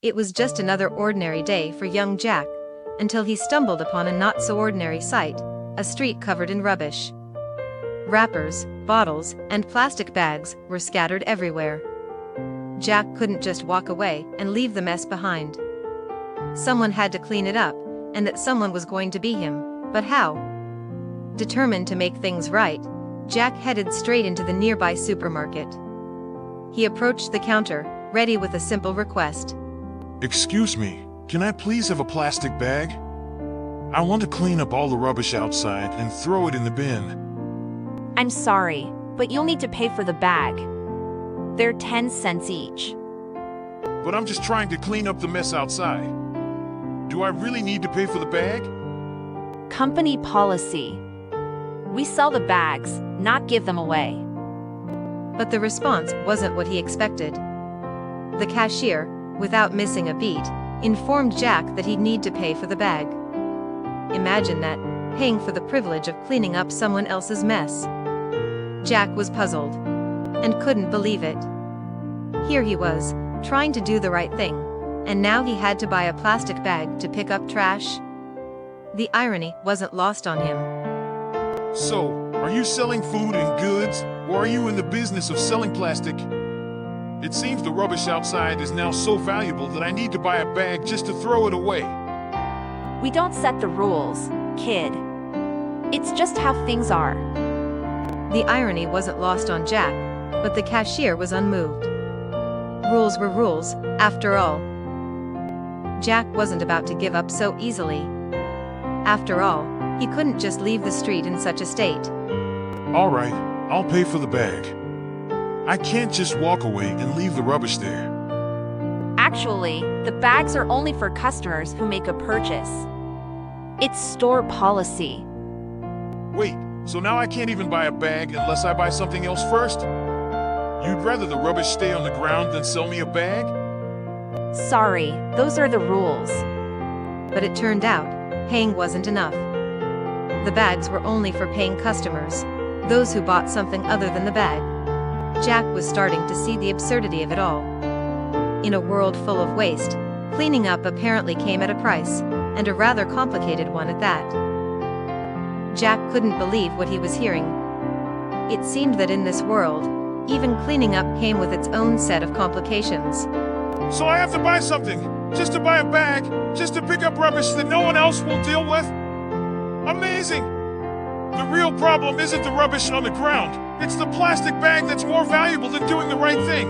It was just another ordinary day for young Jack, until he stumbled upon a not-so-ordinary sight, a street covered in rubbish. Wrappers, bottles, and plastic bags were scattered everywhere. Jack couldn't just walk away and leave the mess behind. Someone had to clean it up, and that someone was going to be him, but how? Determined to make things right, Jack headed straight into the nearby supermarket. He approached the counter, ready with a simple request. Excuse me, can I please have a plastic bag? I want to clean up all the rubbish outside and throw it in the bin. I'm sorry, but you'll need to pay for the bag. They're 10 cents each. But I'm just trying to clean up the mess outside. Do I really need to pay for the bag? Company policy. We sell the bags, not give them away. But the response wasn't what he expected. The cashier, without missing a beat, informed Jack that he'd need to pay for the bag. Imagine that, paying for the privilege of cleaning up someone else's mess. Jack was puzzled and couldn't believe it. Here he was, trying to do the right thing, and now he had to buy a plastic bag to pick up trash. The irony wasn't lost on him. So, are you selling food and goods, or are you in the business of selling plastic? It seems the rubbish outside is now so valuable that I need to buy a bag just to throw it away. We don't set the rules, kid. It's just how things are. The irony wasn't lost on Jack, but the cashier was unmoved. Rules were rules, after all. Jack wasn't about to give up so easily. After all, he couldn't just leave the street in such a state. All right, I'll pay for the bag. I can't just walk away and leave the rubbish there. Actually, the bags are only for customers who make a purchase. It's store policy. Wait, so now I can't even buy a bag unless I buy something else first? You'd rather the rubbish stay on the ground than sell me a bag? Sorry, those are the rules. But it turned out, paying wasn't enough. The bags were only for paying customers, those who bought something other than the bag. Jack was starting to see the absurdity of it all. In a world full of waste, cleaning up apparently came at a price, and a rather complicated one at that. Jack couldn't believe what he was hearing. It seemed that in this world, even cleaning up came with its own set of complications. So I have to buy something, just to buy a bag, just to pick up rubbish that no one else will deal with? Amazing! The real problem isn't the rubbish on the ground. It's the plastic bag that's more valuable than doing the right thing.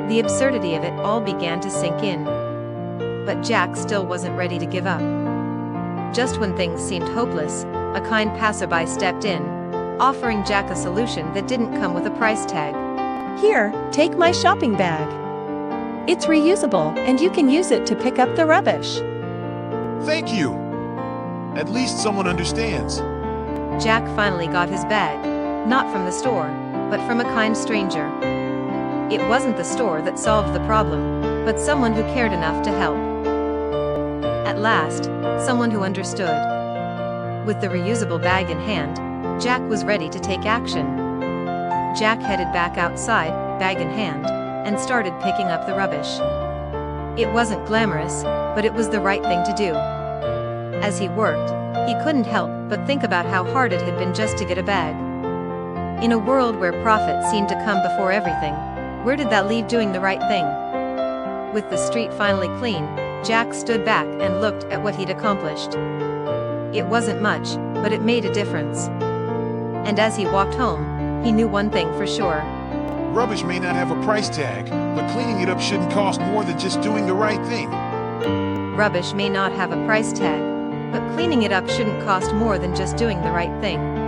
The absurdity of it all began to sink in. But Jack still wasn't ready to give up. Just when things seemed hopeless, a kind passerby stepped in, offering Jack a solution that didn't come with a price tag. Here, take my shopping bag. It's reusable, and you can use it to pick up the rubbish. Thank you. At least someone understands. Jack finally got his bag, not from the store, but from a kind stranger. It wasn't the store that solved the problem, but someone who cared enough to help. At last, someone who understood. With the reusable bag in hand, Jack was ready to take action. Jack headed back outside, bag in hand, and started picking up the rubbish. It wasn't glamorous, but it was the right thing to do. As he worked, he couldn't help but think about how hard it had been just to get a bag. In a world where profit seemed to come before everything, where did that leave doing the right thing? With the street finally clean, Jack stood back and looked at what he'd accomplished. It wasn't much, but it made a difference. And as he walked home, he knew one thing for sure. Rubbish may not have a price tag, but cleaning it up shouldn't cost more than just doing the right thing. Rubbish may not have a price tag, but cleaning it up shouldn't cost more than just doing the right thing.